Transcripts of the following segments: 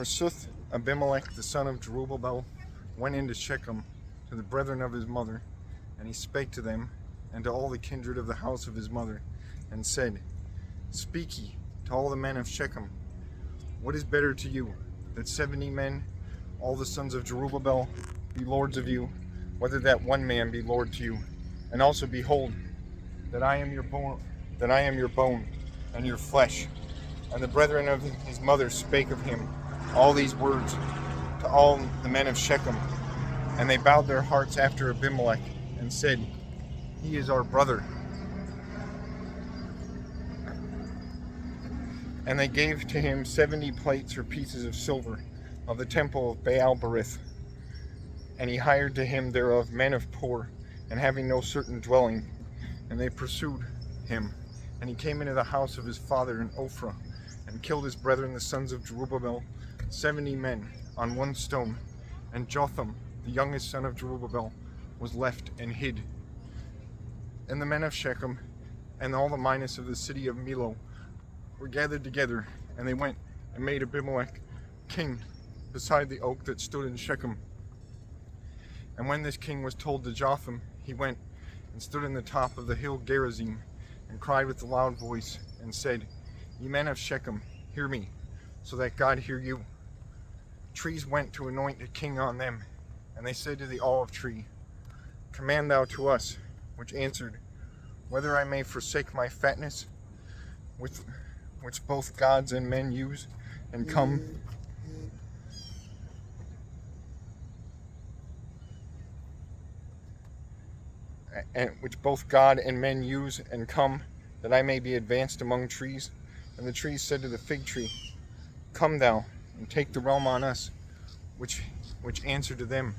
Pursuth Abimelech the son of Jerubbaal went into Shechem to the brethren of his mother, and he spake to them and to all the kindred of the house of his mother, and said, Speak ye to all the men of Shechem, what is better to you, that 70 men, all the sons of Jerubbaal, be lords of you, whether that one man be lord to you? And also behold, that I am your bone, and your flesh. And the brethren of his mother spake of him all these words to all the men of Shechem. And they bowed their hearts after Abimelech, and said, He is our brother. And they gave to him 70 plates or pieces of silver of the temple of Baal-berith. And he hired to him thereof men of poor, and having no certain dwelling. And they pursued him. And he came into the house of his father in Ophrah, and killed his brethren the sons of Jerubbaal, 70 men, on one stone. And Jotham, the youngest son of Jerubbaal, was left and hid. And the men of Shechem, and all the miners of the city of Millo, were gathered together, and they went and made Abimelech king beside the oak that stood in Shechem. And when this king was told to Jotham, he went and stood in the top of the hill Gerizim, and cried with a loud voice, and said, Ye men of Shechem, hear me, so that God hear you. Trees went to anoint a king on them, and they said to the olive tree, Command thou to us, which answered, Whether I may forsake my fatness, which both gods and men use, and come that I may be advanced among trees. And the trees said to the fig tree, Come thou, and take the realm on us, which answered to them,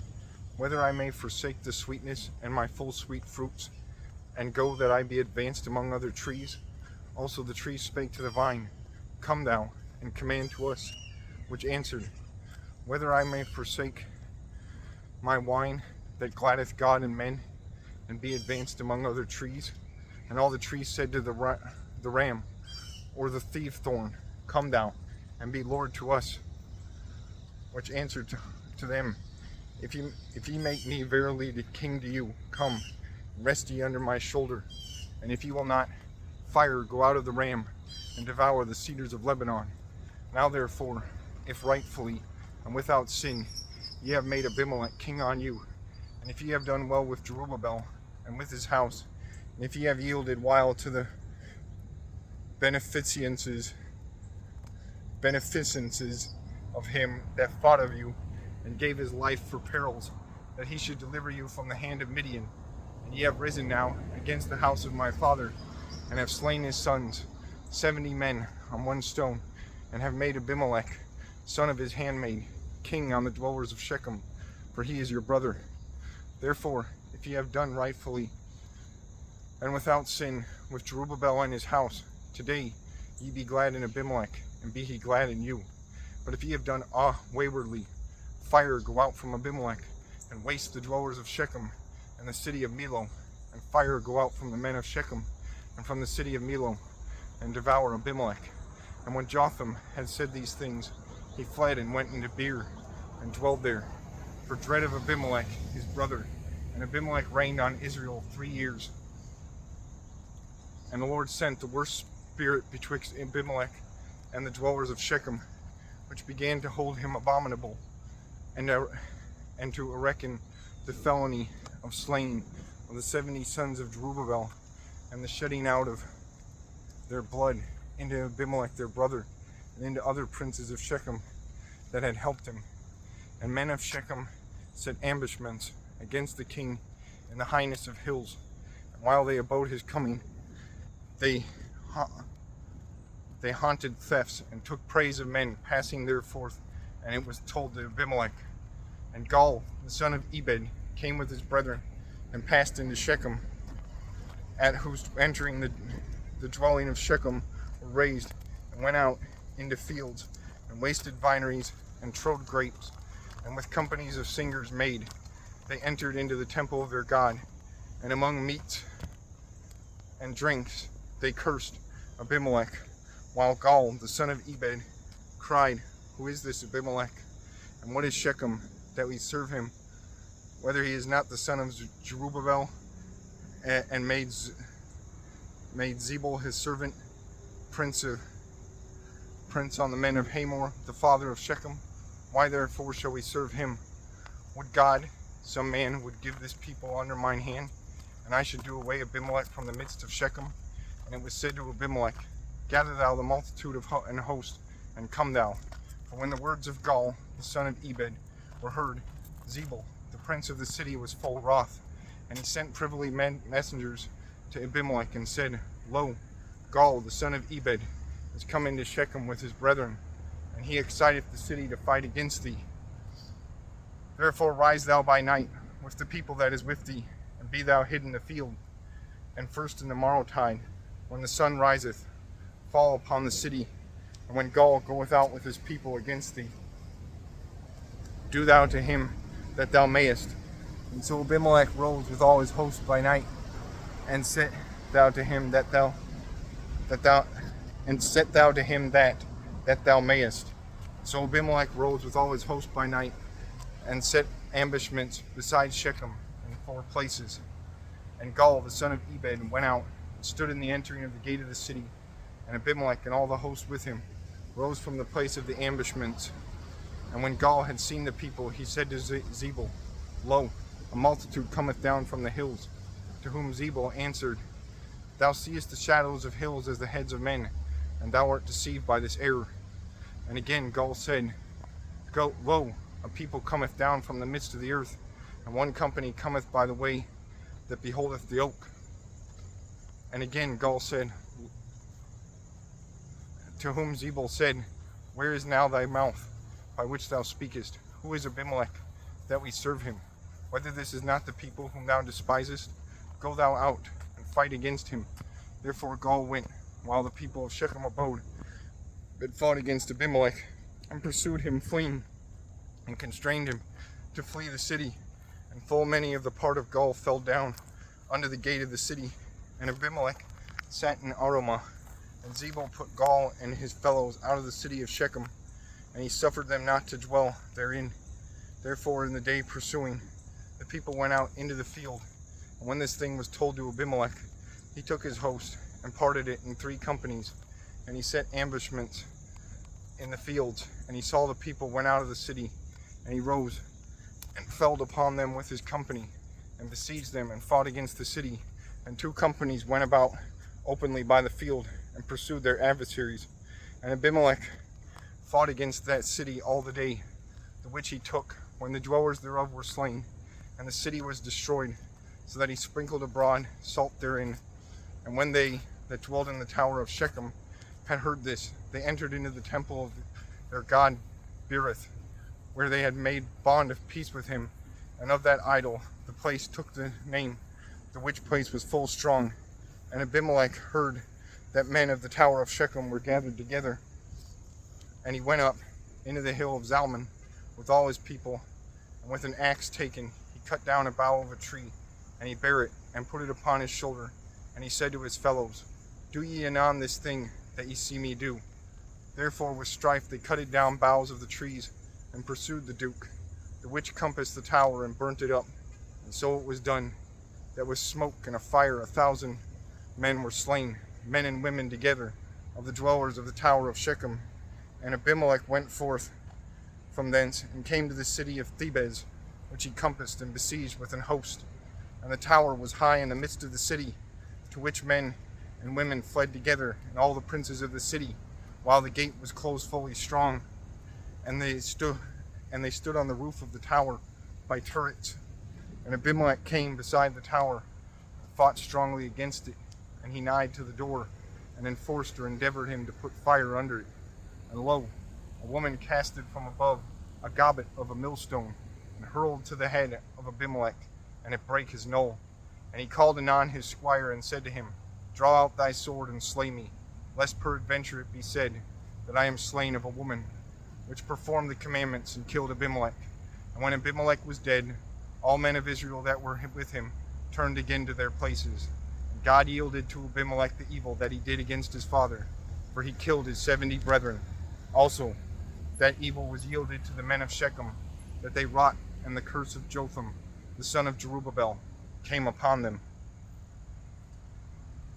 Whether I may forsake the sweetness and my full sweet fruits, and go that I be advanced among other trees. Also the trees spake to the vine, Come thou, and command to us, which answered, Whether I may forsake my wine that gladdeth God and men, and be advanced among other trees. And all the trees said to the ram, or the thief thorn, Come thou, and be lord to us, which answered to them, If ye make me verily the king to you, come, rest ye under my shoulder. And if ye will not, fire go out of the ram, and devour the cedars of Lebanon. Now therefore, if rightfully and without sin ye have made Abimelech king on you, and if ye have done well with Jerubbaal and with his house, and if ye have yielded while to the beneficences of him that fought of you, and gave his life for perils, that he should deliver you from the hand of Midian, and ye have risen now against the house of my father, and have slain his sons, 70 men on one stone, and have made Abimelech, son of his handmaid, king on the dwellers of Shechem, for he is your brother. Therefore, if ye have done rightfully and without sin with Jerubbaal and his house, today ye be glad in Abimelech, and be he glad in you. But if ye have done waywardly, fire go out from Abimelech, and waste the dwellers of Shechem and the city of Millo, and fire go out from the men of Shechem and from the city of Millo, and devour Abimelech. And when Jotham had said these things, he fled and went into Beer, and dwelled there, for dread of Abimelech his brother. And Abimelech reigned on Israel 3 years. And the Lord sent the worst spirit betwixt Abimelech and the dwellers of Shechem, which began to hold him abominable, and to reckon the felony of slaying of the 70 sons of Jerubbaal, and the shedding out of their blood into Abimelech their brother, and into other princes of Shechem that had helped him. And men of Shechem set ambushments against the king in the highness of hills. And while they abode his coming, they haunted thefts, and took praise of men passing therefore. And it was told to Abimelech. And Gaal, the son of Ebed, came with his brethren, and passed into Shechem, at whose entering the dwelling of Shechem were raised, and went out into fields, and wasted vineries, and trode grapes, and with companies of singers made, they entered into the temple of their God, and among meats and drinks they cursed Abimelech, while Gaal, the son of Ebed, cried, who is this Abimelech? And what is Shechem, that we serve him? Whether he is not the son of Jerubbaal, and made Zebul his servant, prince on the men of Hamor, the father of Shechem. Why therefore shall we serve him? Would God, some man, would give this people under mine hand, and I should do away Abimelech from the midst of Shechem? And it was said to Abimelech, gather thou the multitude of and host, and come thou. For when the words of Gaal, the son of Ebed, were heard, Zebul, the prince of the city, was full wroth, and he sent privily messengers to Abimelech, and said, Lo, Gaal, the son of Ebed, is come into Shechem with his brethren, and he exciteth the city to fight against thee. Therefore rise thou by night with the people that is with thee, and be thou hid in the field, and first in the morrowtide, when the sun riseth, fall upon the city, and when Gaal goeth out with his people against thee, do thou to him that thou mayest. And so Abimelech rose with all his host by night, and set thou to him that thou mayest. So Abimelech rose with all his host by night, and set ambushments beside Shechem in 4 places. And Gaal, the son of Ebed, went out and stood in the entering of the gate of the city, and Abimelech and all the host with him rose from the place of the ambushments. And when Gaal had seen the people, he said to Zebul, Lo, a multitude cometh down from the hills. To whom Zebul answered, Thou seest the shadows of hills as the heads of men, and thou art deceived by this error. And again Gaal said, Lo, a people cometh down from the midst of the earth, and one company cometh by the way that beholdeth the oak. And again Gaal said, to whom Zebul said, Where is now thy mouth, by which thou speakest? Who is Abimelech, that we serve him? Whether this is not the people whom thou despisest, go thou out and fight against him. Therefore Gaal went, while the people of Shechem abode, but fought against Abimelech, and pursued him fleeing, and constrained him to flee the city. And full many of the part of Gaal fell down under the gate of the city. And Abimelech sat in Arumah. And Zebul put Gaal and his fellows out of the city of Shechem, and he suffered them not to dwell therein. Therefore in the day pursuing, the people went out into the field. And when this thing was told to Abimelech, he took his host and parted it in 3 companies, and he set ambushments in the fields. And he saw the people went out of the city, and he rose and fell upon them with his company, and besieged them, and fought against the city. And 2 companies went about openly by the field, and pursued their adversaries. And Abimelech fought against that city all the day, the which he took, when the dwellers thereof were slain, and the city was destroyed, so that he sprinkled abroad salt therein. And when they that dwelt in the tower of Shechem had heard this, they entered into the temple of their god Berith, where they had made bond of peace with him. And of that idol the place took the name, the which place was full strong. And Abimelech heard that men of the tower of Shechem were gathered together. And he went up into the hill of Zalmon with all his people, and with an axe taken he cut down a bough of a tree, and he bare it, and put it upon his shoulder. And he said to his fellows, Do ye anon this thing that ye see me do? Therefore with strife they cutted down boughs of the trees, and pursued the duke, the which compassed the tower, and burnt it up. And so it was done, that with smoke and a fire 1,000 men were slain, men and women together, of the dwellers of the tower of Shechem. And Abimelech went forth from thence, and came to the city of Thebez, which he compassed and besieged with an host. And the tower was high in the midst of the city, to which men and women fled together, and all the princes of the city, while the gate was closed fully strong. And they stood on the roof of the tower by turrets. And Abimelech came beside the tower, and fought strongly against it. And he nighed to the door, and enforced or endeavored him to put fire under it. And lo, a woman casted from above a gobbet of a millstone, and hurled to the head of Abimelech, and it brake his knoll. And he called anon his squire, and said to him, Draw out thy sword, and slay me, lest peradventure it be said that I am slain of a woman, which performed the commandments, and killed Abimelech. And when Abimelech was dead, all men of Israel that were with him turned again to their places. And God yielded to Abimelech the evil that he did against his father, for he killed his 70 brethren. Also, that evil was yielded to the men of Shechem, that they wrought, and the curse of Jotham, the son of Jerubbaal, came upon them.